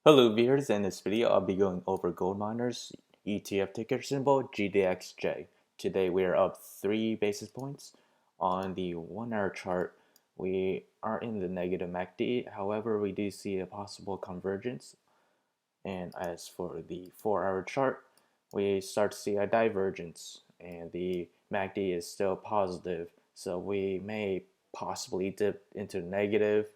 Hello viewers, in this video I'll be going over gold miners ETF ticker symbol GDXJ. Today we are up 3 basis points. On the 1 hour chart we are in the negative MACD, however we do see a possible convergence, and as for the 4 hour chart we start to see a divergence and the MACD is still positive, so we may possibly dip into negative.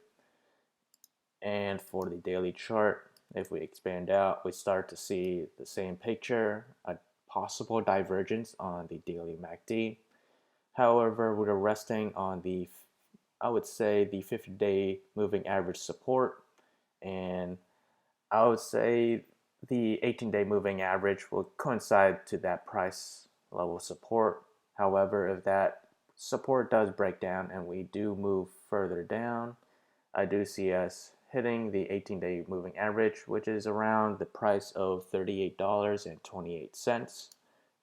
And for the daily chart, if we expand out, we start to see the same picture, a possible divergence on the daily MACD. However, we're resting on the, I would say, the 50-day moving average support, and I would say the 18-day moving average will coincide to that price level support. However, if that support does break down and we do move further down, I do see us hitting the 18-day moving average, which is around the price of $38.28.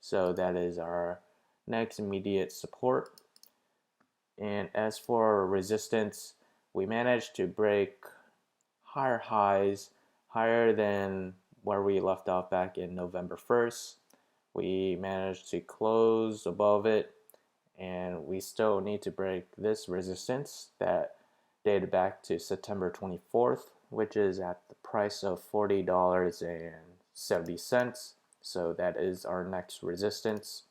So that is our next immediate support. And as for resistance, we managed to break higher highs, higher than where we left off back in November 1st. We managed to close above it, and we still need to break this resistance that dated back to September 24th, which is at the price of $40.70. So that is our next resistance.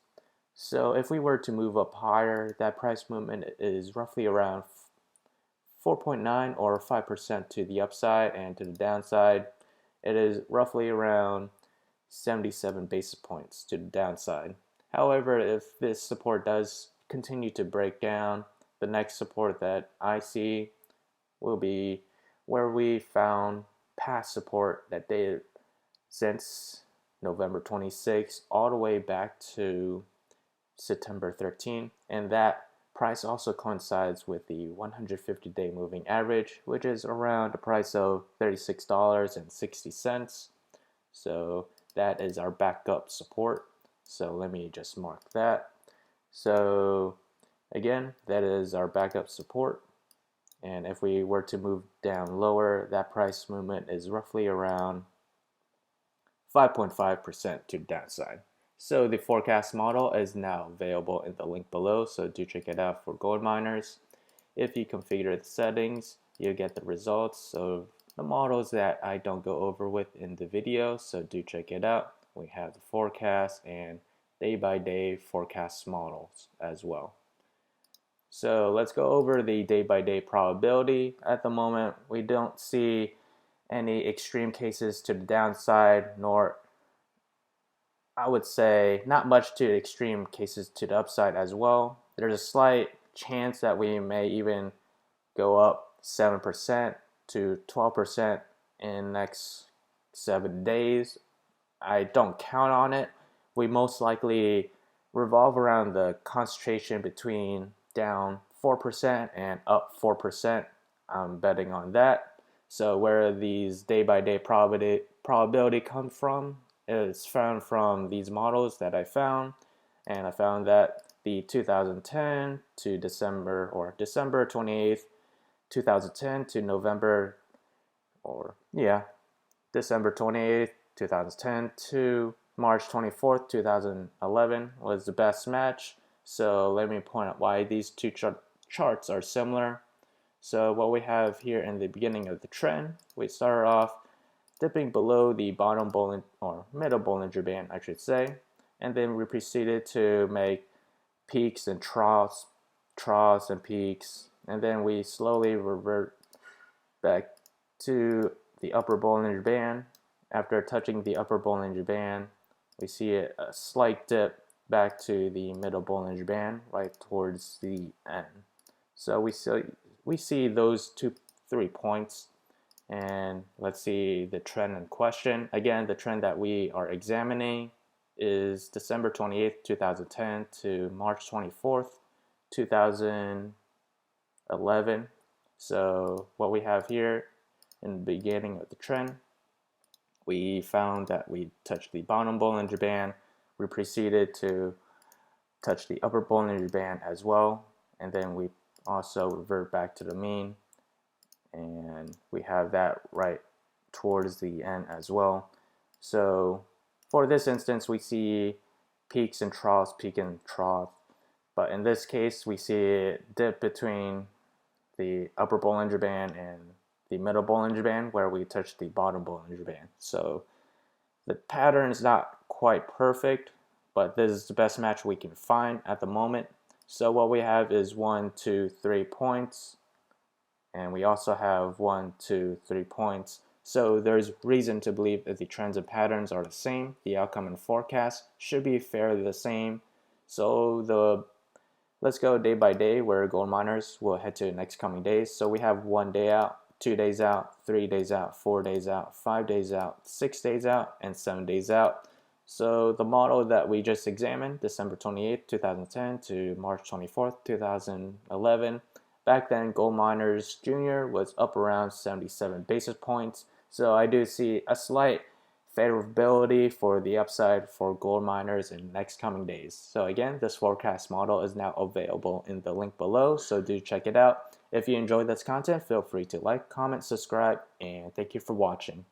So if we were to move up higher, that price movement is roughly around 4.9 or 5% to the upside, and to the downside it is roughly around 77 basis points to the downside. However, if this support does continue to break down, the next support that I see will be where we found past support that dated since November 26 all the way back to September 13, and that price also coincides with the 150-day moving average, which is around the price of $36.60. So that is our backup support. So let me just mark that. So again, that is our backup support. And if we were to move down lower, that price movement is roughly around 5.5% to the downside. So the forecast model is now available in the link below, so do check it out for gold miners. If you configure the settings, you get the results of the models that I don't go over with in the video, so do check it out. We have the forecast and day-by-day forecast models as well. So let's go over the day-by-day probability. At the moment, we don't see any extreme cases to the downside, nor, I would say, not much to extreme cases to the upside as well. There's a slight chance that we may even go up 7% to 12% in the next 7 days. I don't count on it. We most likely revolve around the concentration between down 4% and up 4%. I'm betting on that. So where these day-by-day probability come from is found from these models that I found, and I found that the 2010 to December 28th, 2010 to December 28th, 2010 to March 24th, 2011 was the best match. So let me point out why these two charts are similar. So what we have here in the beginning of the trend, we started off dipping below the bottom middle Bollinger Band, I should say, and then we proceeded to make peaks and troughs and peaks, and then we slowly revert back to the upper Bollinger Band. After touching the upper Bollinger Band, we see a slight dip back to the middle Bollinger Band right towards the end. So we see those 3 points, and let's see the trend in question. Again, the trend that we are examining is December 28th, 2010 to March 24th, 2011. So what we have here in the beginning of the trend, we found that we touched the bottom Bollinger Band. We proceeded to touch the upper Bollinger Band as well, and then we also revert back to the mean, and we have that right towards the end as well. So for this instance, we see peaks and troughs, peak and trough. But in this case, we see it dip between the upper Bollinger Band and the middle Bollinger Band where we touch the bottom Bollinger Band. So the pattern is not quite perfect, but this is the best match we can find at the moment. So what we have is 1, 2, 3 points, and we also have 1, 2, 3 points. So there's reason to believe that the trends and patterns are the same. The outcome and forecast should be fairly the same. So let's go day by day where gold miners will head to the next coming days. So we have 1 day out, 2 days out, 3 days out, 4 days out, 5 days out, 6 days out, and 7 days out. So the model that we just examined, December 28, 2010 to March 24th, 2011, back then gold miners junior was up around 77 basis points. So I do see a slight favorability for the upside for gold miners in next coming days. So again, this forecast model is now available in the link below, so do check it out. If you enjoyed this content, feel free to like, comment, subscribe, and thank you for watching.